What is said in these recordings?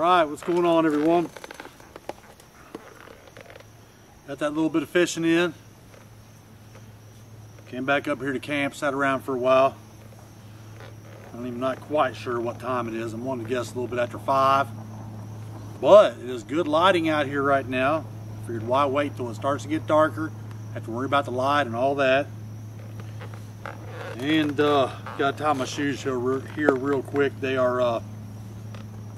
Alright, what's going on, everyone? Got that little bit of fishing in. Came back up here to camp, sat around for a while. I'm even not quite sure what time it is. I'm wanting to guess a little bit after 5. But it is good lighting out here right now. Figured why wait till it starts to get darker. Have to worry about the light and all that. And gotta tie my shoes here real quick. They are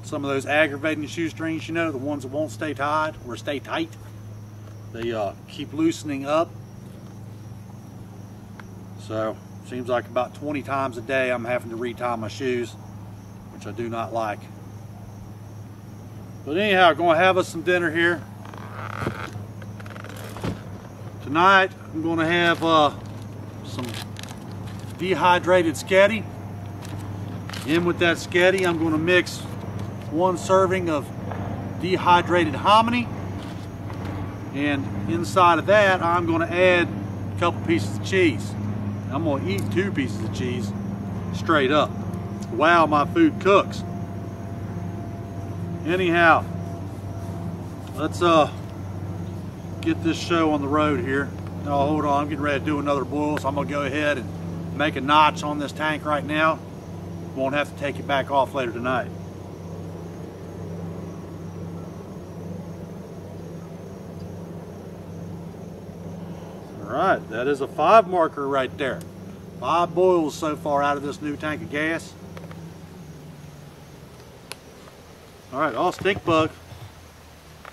some of those aggravating shoestrings, you know, the ones that won't stay tied or stay tight. They keep loosening up. So seems like about 20 times a day I'm having to retie my shoes, which I do not like. But anyhow, going to have us some dinner here. Tonight I'm going to have some dehydrated sketty. In with that sketty, I'm going to mix 1 serving of dehydrated hominy. And inside of that, I'm going to add a couple pieces of cheese. I'm going to eat 2 pieces of cheese straight up. Wow, my food cooks. Anyhow, let's get this show on the road here. Oh, hold on, I'm getting ready to do another boil, so I'm going to go ahead and make a notch on this tank right now. Won't have to take it back off later tonight. Alright, that is a 5 marker right there. 5 boils so far out of this new tank of gas. Alright, all stink bug.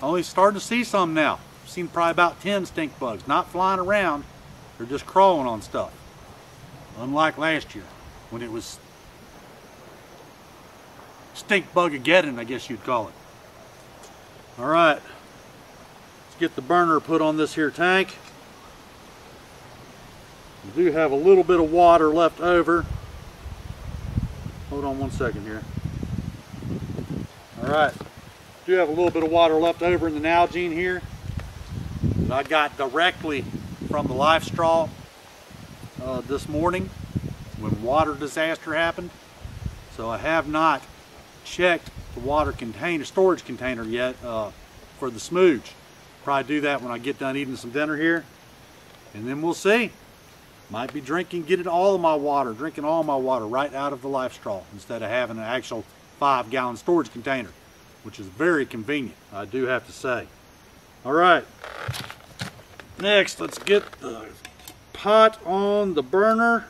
Only starting to see some now. I've seen probably about 10 stink bugs. Not flying around, they're just crawling on stuff. Unlike last year, when it was stink bug-ageddon, I guess you'd call it. Alright, let's get the burner put on this here tank. We do have a little bit of water left over. Hold on 1 second here. Alright, do have a little bit of water left over in the Nalgene here that I got directly from the life straw this morning when water disaster happened. So I have not checked the water container, storage container yet for the smooge. Probably do that when I get done eating some dinner here, and then we'll see. Might be drinking all my water right out of the life straw instead of having an actual 5-gallon storage container, which is very convenient, I do have to say. All right, next let's get the pot on the burner.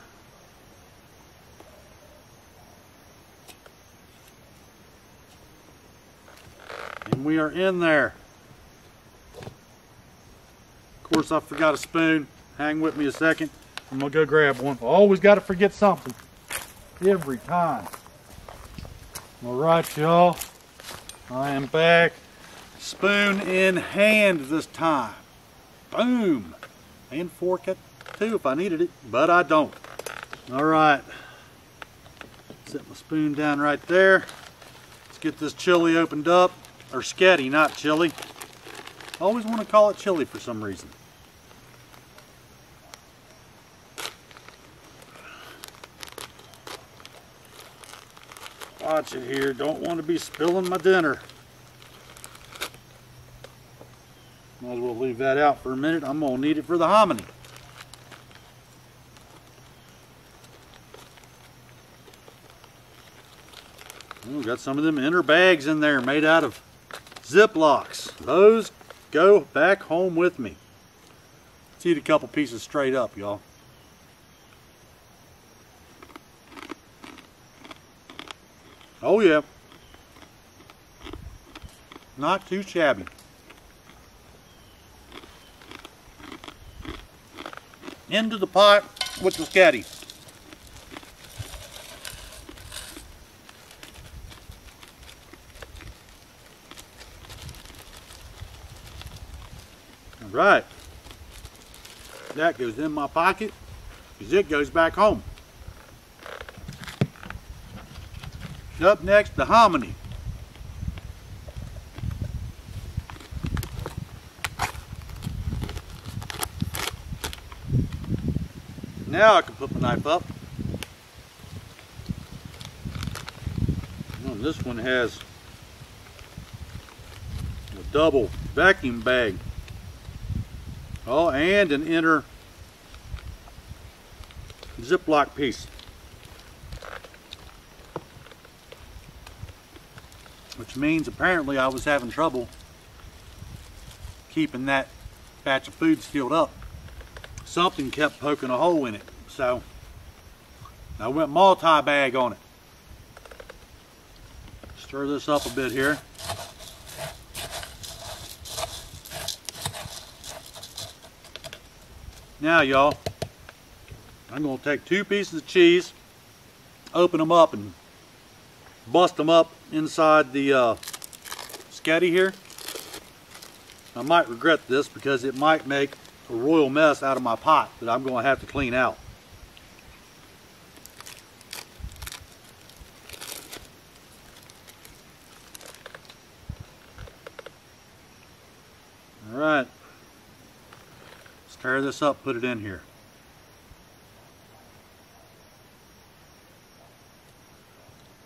And we are in there. Of course, I forgot a spoon. Hang with me a second. I'm gonna go grab one. Always got to forget something. Every time. All right, y'all. I am back. Spoon in hand this time. Boom. And fork it too if I needed it, but I don't. All right. Set my spoon down right there. Let's get this chili opened up. Or sketty, not chili. I always want to call it chili for some reason. Watch it here, don't want to be spilling my dinner. Might as well leave that out for a minute. I'm going to need it for the hominy. Oh, got some of them inner bags in there made out of Ziplocs. Those go back home with me. Let's eat a couple pieces straight up, y'all. Oh yeah, not too shabby. Into the pot with the sketty. All right, that goes in my pocket because it goes back home. Up next, the hominy. Now I can put my knife up. Oh, this one has double vacuum bag. Oh, and an inner Ziploc piece, which means apparently I was having trouble keeping that batch of food sealed up. Something kept poking a hole in it, so I went multi-bag on it. Stir this up a bit here. Now y'all, I'm going to take 2 pieces of cheese, open them up and bust them up inside the sketty here. I might regret this because it might make a royal mess out of my pot that I'm going to have to clean out. All right, let's tear this up, put it in here.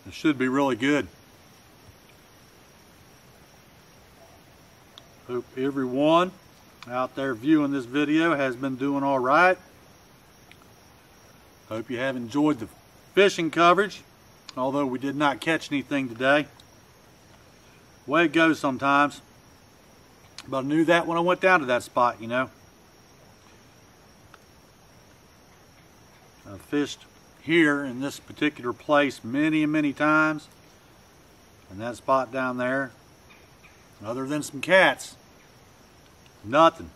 It should be really good. Hope everyone out there viewing this video has been doing all right. Hope you have enjoyed the fishing coverage, although we did not catch anything today. Way it goes sometimes. But I knew that when I went down to that spot, you know. I fished here in this particular place many and many times, and that spot down there, other than some cats, nothing.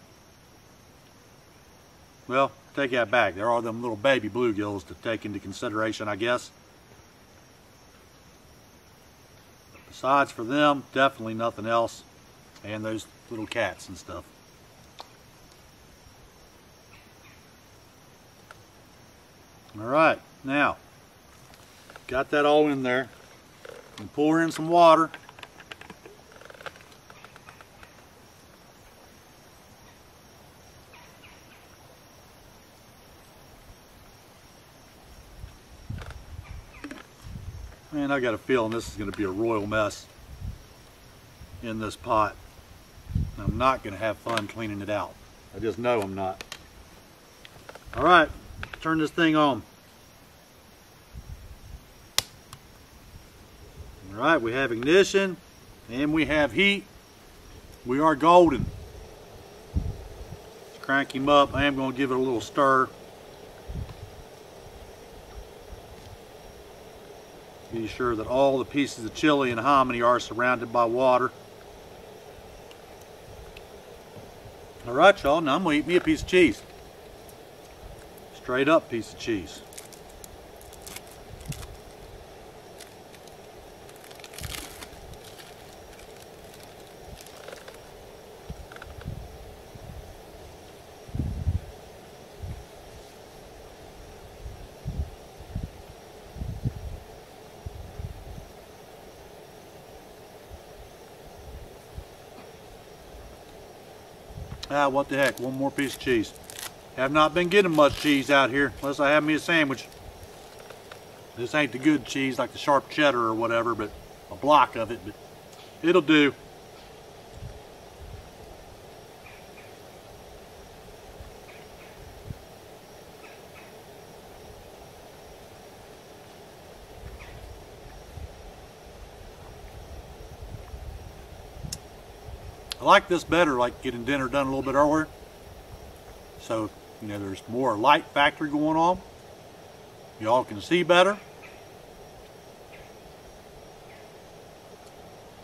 Well, take that back. There are them little baby bluegills to take into consideration, I guess. Besides for them, definitely nothing else, and those little cats and stuff. All right, now got that all in there, and pour in some water. Man, I got a feeling this is going to be a royal mess in this pot. I'm not going to have fun cleaning it out. I just know I'm not. All right, turn this thing on. All right, we have ignition and we have heat. We are golden. Let's crank him up. I am going to give it a little stir. Be sure that all the pieces of chili and hominy are surrounded by water. All right, y'all, now I'm going to eat me a piece of cheese. Straight up piece of cheese. Ah, what the heck, one more piece of cheese. Have not been getting much cheese out here, unless I have me a sandwich. This ain't the good cheese like the sharp cheddar or whatever, but a block of it, but it'll do. I like this better, like getting dinner done a little bit earlier. So, you know, there's more light factor going on. Y'all can see better.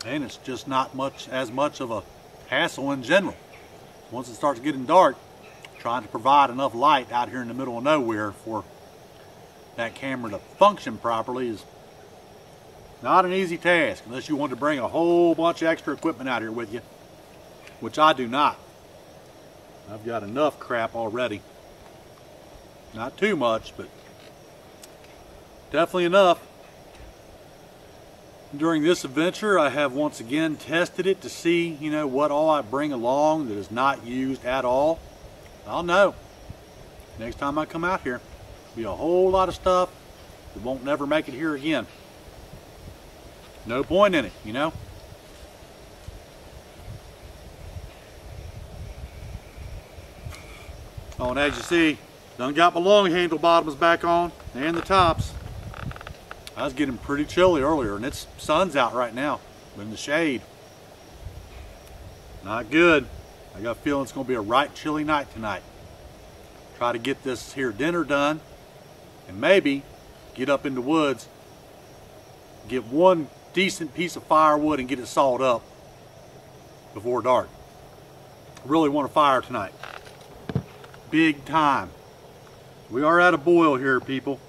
And it's just not as much of a hassle in general. Once it starts getting dark, trying to provide enough light out here in the middle of nowhere for that camera to function properly is not an easy task, unless you want to bring a whole bunch of extra equipment out here with you, which I do not. I've got enough crap already. Not too much, but definitely enough. During this adventure, I have once again tested it to see, you know, what all I bring along that is not used at all. I'll know. Next time I come out here, there'll be a whole lot of stuff that won't never make it here again. No point in it, you know. Oh, and as you see, done got my long handle bottoms back on and the tops. I was getting pretty chilly earlier, and it's sun's out right now, but in the shade. Not good. I got a feeling it's going to be a right chilly night tonight. Try to get this here dinner done, and maybe get up in the woods, get one decent piece of firewood and get it sawed up before dark. Really want a fire tonight. Big time. We are at a boil here, people.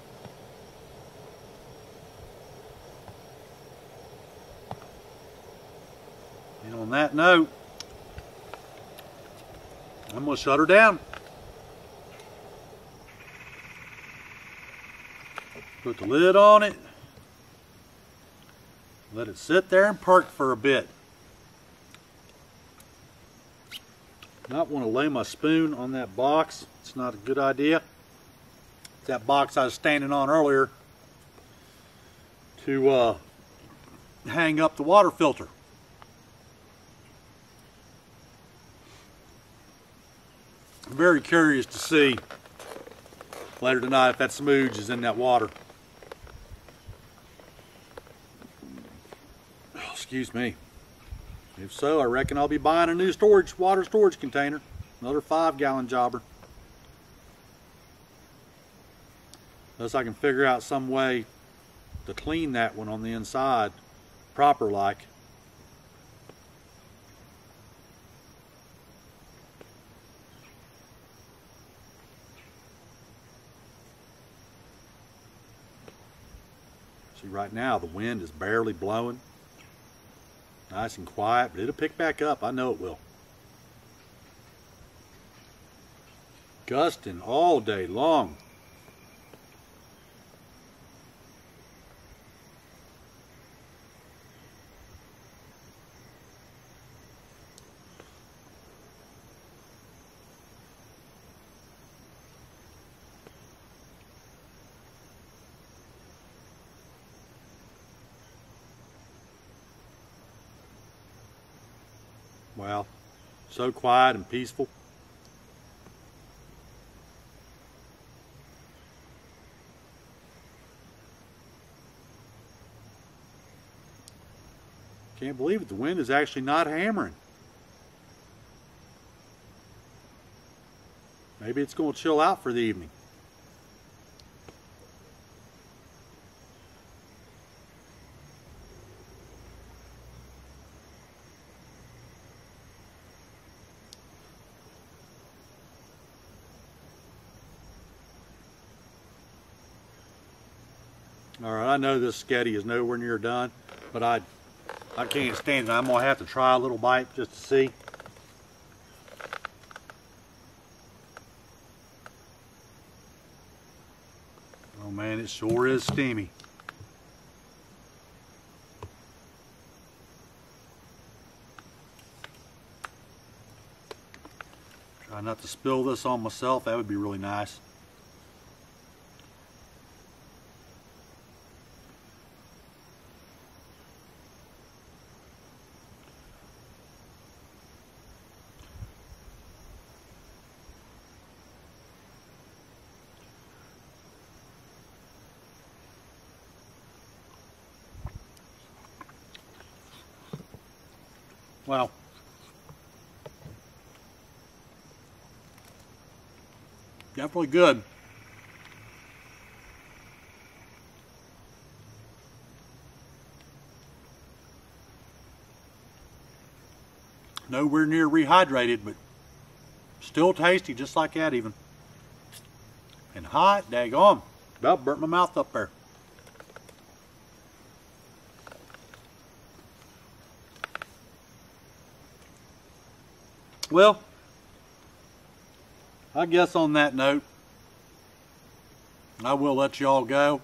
And on that note, I'm going to shut her down. Put the lid on it. Let it sit there and perk for a bit. Not want to lay my spoon on that box. It's not a good idea. That box I was standing on earlier to hang up the water filter. I'm very curious to see later tonight if that smooge is in that water. Oh, excuse me. If so, I reckon I'll be buying a new water storage container. Another 5-gallon jobber. Unless I can figure out some way to clean that one on the inside proper like. See, right now the wind is barely blowing. Nice and quiet, but it'll pick back up. I know it will. Gusting all day long. Wow, so quiet and peaceful. Can't believe it, the wind is actually not hammering. Maybe it's going to chill out for the evening. Alright, I know this sketty is nowhere near done, but I can't stand it. I'm going to have to try a little bite just to see. Oh man, it sure is steamy. Try not to spill this on myself, that would be really nice. Wow. Definitely good. Nowhere near rehydrated, but still tasty, just like that even. And hot, daggone. About burnt my mouth up there. Well, I guess on that note, I will let you all go.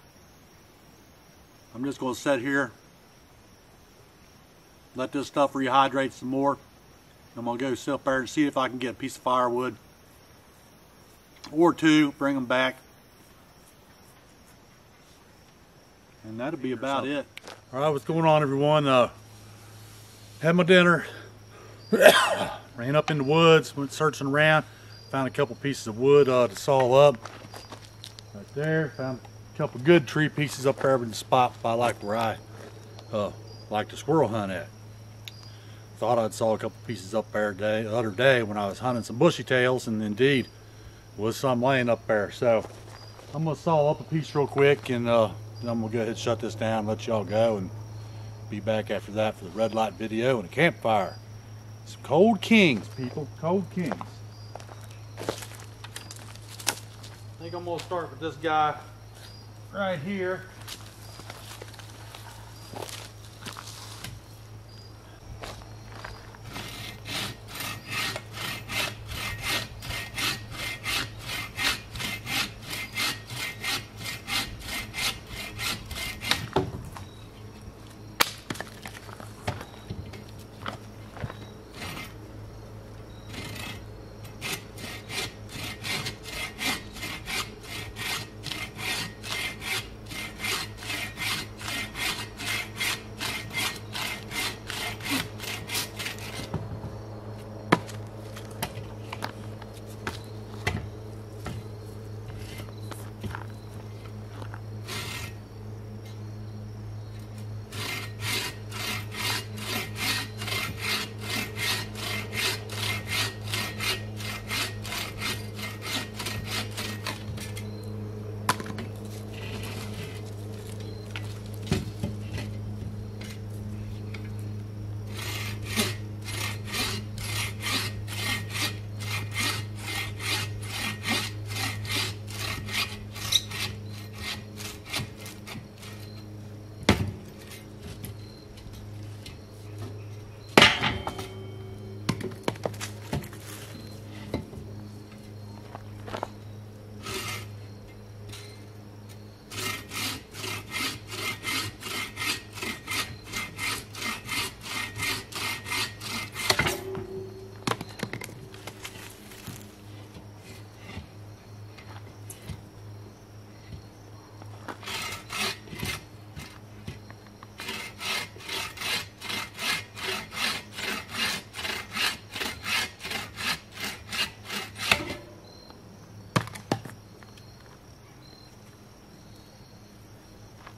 I'm just going to sit here, let this stuff rehydrate some more. I'm going to go sit up there and see if I can get a piece of firewood or two, bring them back. And that'll be about it. All right, what's going on, everyone? Had my dinner. Ran up in the woods, went searching around, Found a couple pieces of wood to saw up. Right there. Found a couple good tree pieces up there in the spot I like where I like to squirrel hunt at. Thought I'd saw a couple pieces up there the other day when I was hunting some bushy tails, and indeed was some laying up there. So I'm gonna saw up a piece real quick, and then I'm gonna go ahead and shut this down, let y'all go, and be back after that for the red light video and a campfire. Some cold kings, people, cold kings. I think I'm gonna start with this guy right here.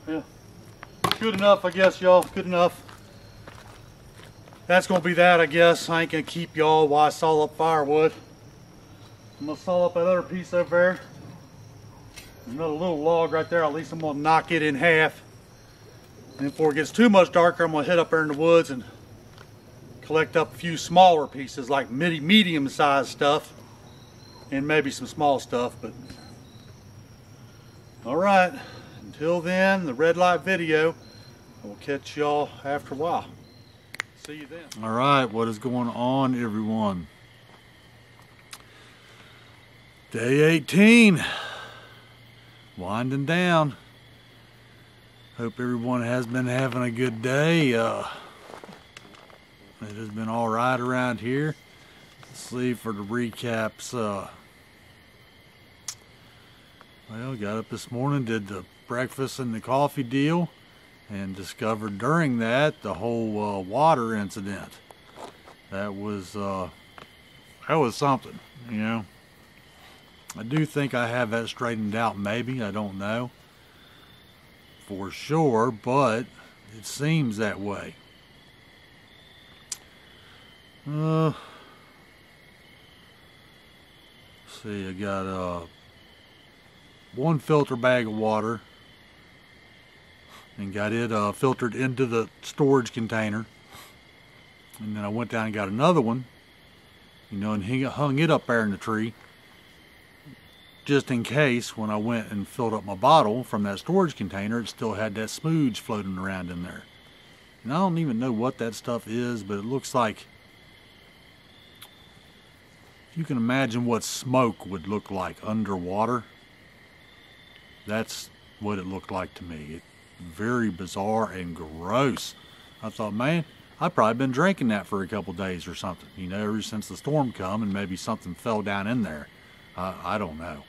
Yeah, good enough, I guess, y'all. Good enough. That's gonna be that, I guess. I ain't gonna keep y'all while I saw up firewood. I'm gonna saw up that other piece over there. Another little log right there. At least I'm gonna knock it in half. And before it gets too much darker, I'm gonna head up there in the woods and collect up a few smaller pieces, like medium-sized stuff, and maybe some small stuff. But all right. Until then, the red light video. We'll catch y'all after a while. See you then. All right, what is going on, everyone? Day 18. Winding down. Hope everyone has been having a good day. It has been all right around here. Let's see for the recaps. Well, got up this morning, did the breakfast and the coffee deal, and discovered during that the whole water incident. That was something, you know. I do think I have that straightened out, maybe, I don't know for sure, but it seems that way. Let's see, I got one filter bag of water and got it filtered into the storage container, and then I went down and got another one, you know, and hung it up there in the tree just in case when I went and filled up my bottle from that storage container, it still had that smooge floating around in there. And I don't even know what that stuff is, but it looks like, if you can imagine what smoke would look like underwater, that's what it looked like to me. Very bizarre and gross. I thought, man, I've probably been drinking that for a couple days or something, you know, ever since the storm come, and maybe something fell down in there. I don't know.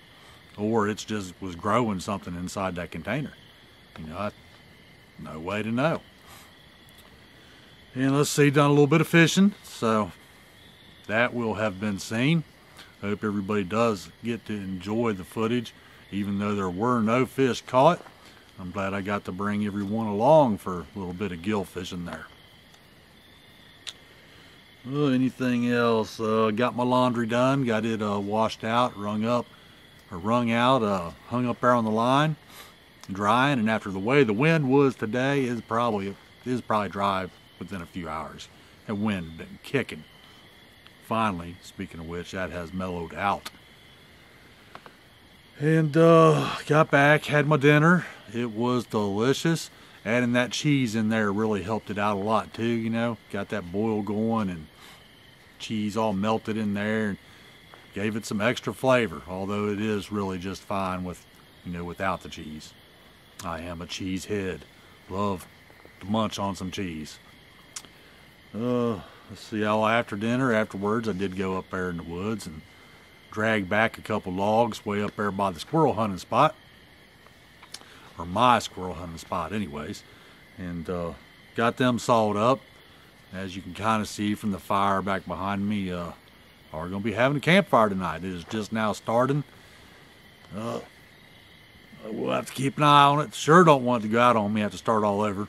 Or it's just was growing something inside that container. You know, no way to know. And let's see, done a little bit of fishing, so that will have been seen. Hope everybody does get to enjoy the footage, even though there were no fish caught. I'm glad I got to bring everyone along for a little bit of gill fishing there. Anything else? Got my laundry done, got it washed out, wrung out, hung up there on the line, drying. And after the way the wind was today, is probably dry within a few hours. That wind been kicking. Finally, speaking of which, that has mellowed out. And got back, had my dinner. It was delicious. Adding that cheese in there really helped it out a lot too, you know. Got that boil going and cheese all melted in there and gave it some extra flavor, although it is really just fine with, you know, without the cheese. I am a cheese head. Love to munch on some cheese. Let's see, all after dinner, afterwards, I did go up there in the woods and drag back a couple logs way up there by the squirrel hunting spot. Or my squirrel hunting spot anyways. And got them sawed up. As you can kind of see from the fire back behind me, we're going to be having a campfire tonight. It is just now starting. We'll have to keep an eye on it. Sure don't want it to go out on me, have to start all over.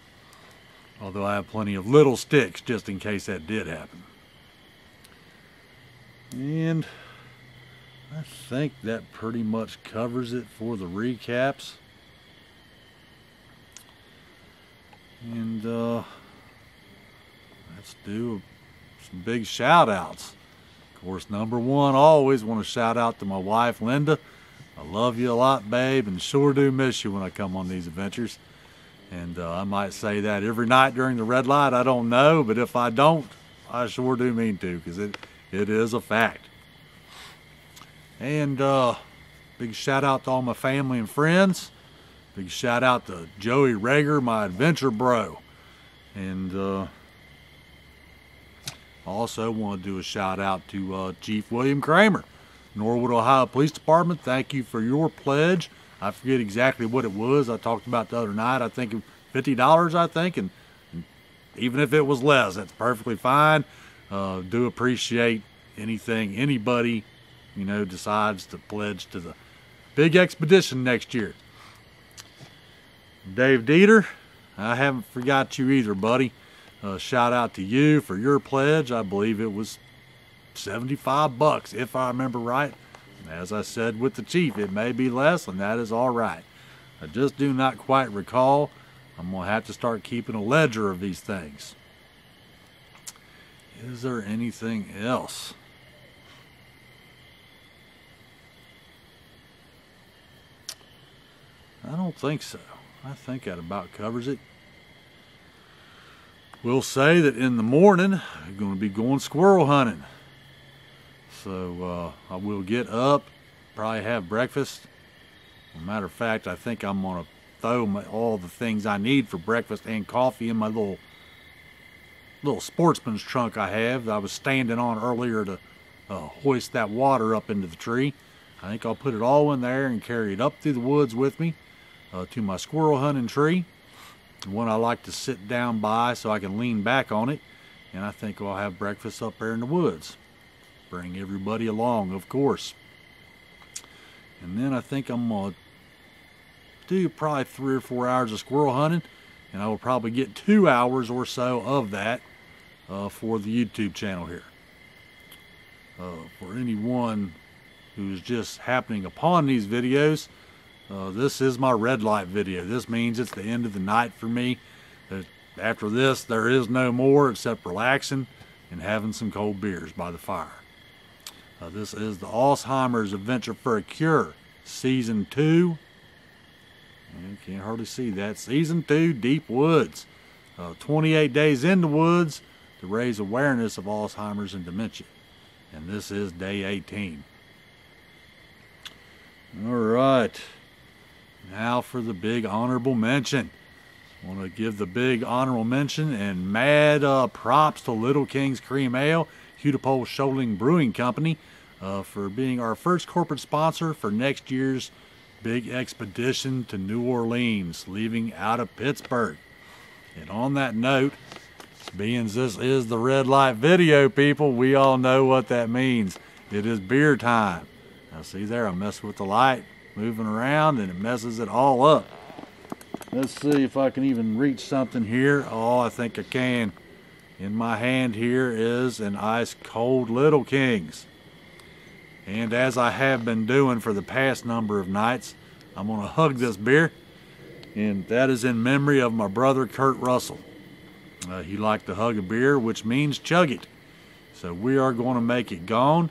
Although I have plenty of little sticks just in case that did happen. And I think that pretty much covers it for the recaps. And let's do some big shout outs. Of course, number one, I always want to shout out to my wife, Linda. I love you a lot, babe, and sure do miss you when I come on these adventures. And I might say that every night during the red light, I don't know, but if I don't, I sure do mean to, because it is a fact. And big shout out to all my family and friends. Big shout out to Joey Rager, my adventure bro. And also want to do a shout out to Chief William Kramer, Norwood, Ohio Police Department. Thank you for your pledge. I forget exactly what it was. I talked about the other night. I think $50, I think. And even if it was less, that's perfectly fine. Do appreciate anything anybody, you know, decides to pledge to the big expedition next year. Dave Dieter, I haven't forgot you either, buddy. Shout out to you for your pledge. I believe it was $75, if I remember right. As I said with the chief, it may be less, and that is all right. I just do not quite recall. I'm going to have to start keeping a ledger of these things. Is there anything else? I don't think so. I think that about covers it. We'll say that in the morning, I'm going to be going squirrel hunting. So I will get up, probably have breakfast. As a matter of fact, I think I'm going to throw all the things I need for breakfast and coffee in my little sportsman's trunk I have that I was standing on earlier to hoist that water up into the tree. I think I'll put it all in there and carry it up through the woods with me to my squirrel hunting tree. The one I like to sit down by so I can lean back on it. And I think I'll have breakfast up there in the woods. Bring everybody along, of course. And then I think I'm going to do probably 3 or 4 hours of squirrel hunting. And I will probably get 2 hours or so of that for the YouTube channel here. For anyone who's just happening upon these videos, this is my red light video. This means it's the end of the night for me. After this, there is no more except relaxing and having some cold beers by the fire. This is the Alzheimer's Adventure for a Cure, Season 2. You can't hardly see that. Season 2, Deep Woods. 28 days in the woods to raise awareness of Alzheimer's and dementia. And this is day 18. All right. Now for the big honorable mention. I want to give the big honorable mention and mad props to Little King's Cream Ale, Hudipole Shoaling Brewing Company, for being our first corporate sponsor for next year's big expedition to New Orleans, leaving out of Pittsburgh. And on that note, being this is the red light video, people, we all know what that means. it is beer time. Now see there, I'm messing with the light, moving around, and it messes it all up. Let's see if I can even reach something here. Oh, I think I can. In my hand here is an ice cold Little Kings. And as I have been doing for the past number of nights, I'm gonna hug this beer. And that is in memory of my brother Kurt Russell. He liked to hug a beer, which means chug it. So we are going to make it gone,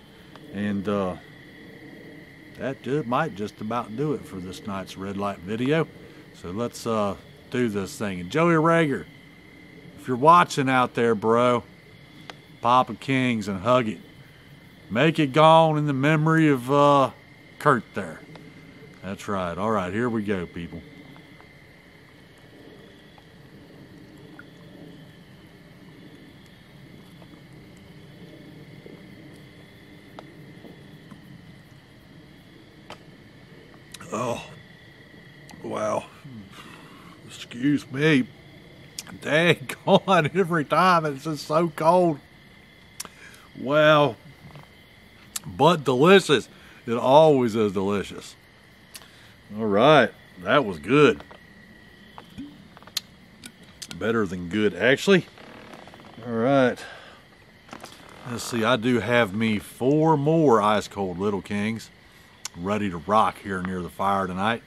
and that might just about do it for this night's red light video. So let's do this thing. And Joey Rager, if you're watching out there, bro, pop a Kings and hug it. Make it gone in the memory of Kurt there. That's right. All right, here we go, people. Oh, wow. Excuse me. Dang on, every time it's just so cold. Wow. But delicious. It always is delicious. All right. That was good. Better than good, actually. All right. Let's see. I do have me 4 more ice cold Little Kings ready to rock here near the fire tonight.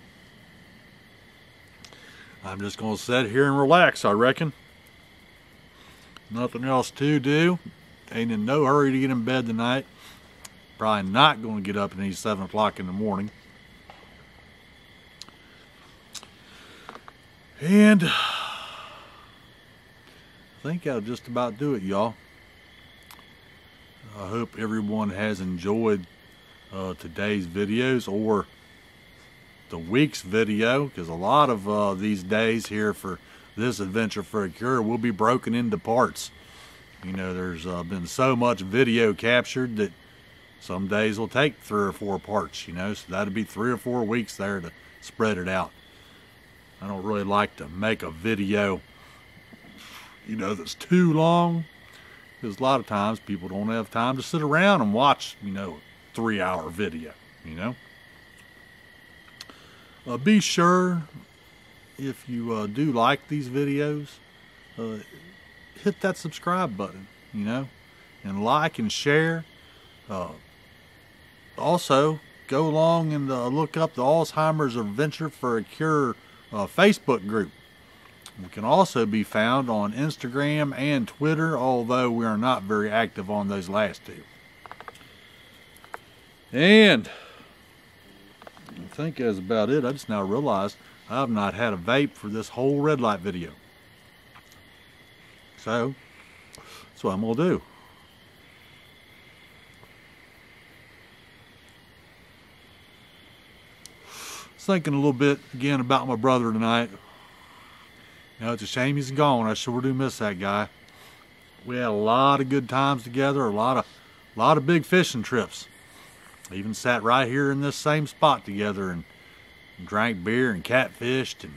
I'm just going to sit here and relax, I reckon. Nothing else to do. Ain't in no hurry to get in bed tonight. Probably not going to get up at any 7 o'clock in the morning. And I think that'll just about do it, y'all. I hope everyone has enjoyed today's videos or the week's video, because a lot of these days here for this adventure for a cure will be broken into parts. You know, there's been so much video captured that some days will take 3 or 4 parts, you know, so that'd be 3 or 4 weeks there to spread it out. I don't really like to make a video, you know, that's too long, because a lot of times people don't have time to sit around and watch, you know, 3-hour video, you know. Be sure, if you do like these videos, hit that subscribe button, you know, and like and share. Also, go along and look up the Alzheimer's Adventure for a Cure Facebook group. We can also be found on Instagram and Twitter, although we are not very active on those last 2. And I think that's about it. I just now realized I have not had a vape for this whole red light video. So that's what I'm going to do. Thinking a little bit again about my brother tonight. You know, it's a shame he's gone. I sure do miss that guy. We had a lot of good times together, a lot of big fishing trips. Even sat right here in this same spot together and drank beer and catfished and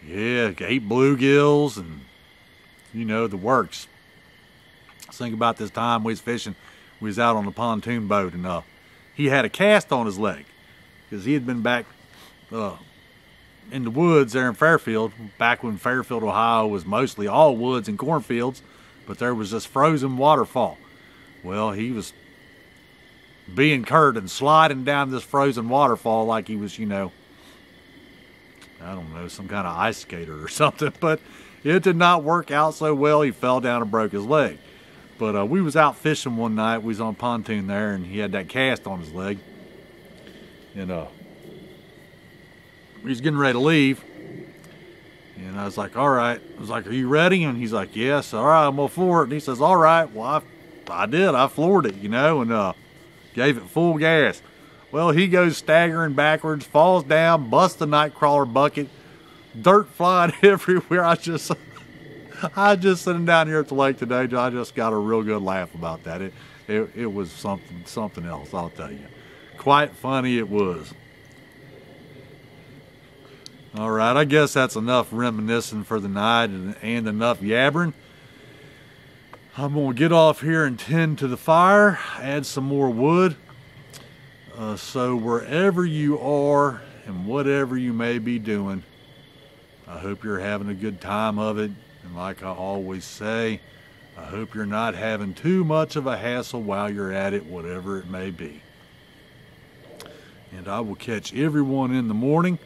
yeah, ate bluegills and you know the works. Think about this time we was fishing. We was out on the pontoon boat and he had a cast on his leg because he had been back in the woods there in Fairfield, back when Fairfield, Ohio was mostly all woods and cornfields, but there was this frozen waterfall. Well, he was being Kurt and sliding down this frozen waterfall like he was, you know, I don't know, some kind of ice skater or something, but it did not work out so well. He fell down and broke his leg. But we was out fishing one night. We was on pontoon there, and he had that cast on his leg. And we was getting ready to leave. And I was like, all right. I was like, are you ready? And he's like, yes. All right, I'm going to floor it. And he says, all right. Well, I did. I floored it, you know, and gave it full gas. Well, he goes staggering backwards, falls down, busts the nightcrawler bucket, dirt flying everywhere. I just sitting down here at the lake today, I just got a real good laugh about that. It was something else, I'll tell you. Quite funny it was. All right, I guess that's enough reminiscing for the night and enough yabbering. I'm going to get off here and tend to the fire, add some more wood. So wherever you are and whatever you may be doing, I hope you're having a good time of it. And like I always say, I hope you're not having too much of a hassle while you're at it, whatever it may be. And I will catch everyone in the morning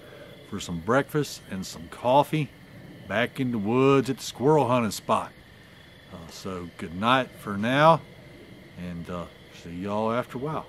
for some breakfast and some coffee back in the woods at the squirrel hunting spot. So good night for now, and see y'all after a while.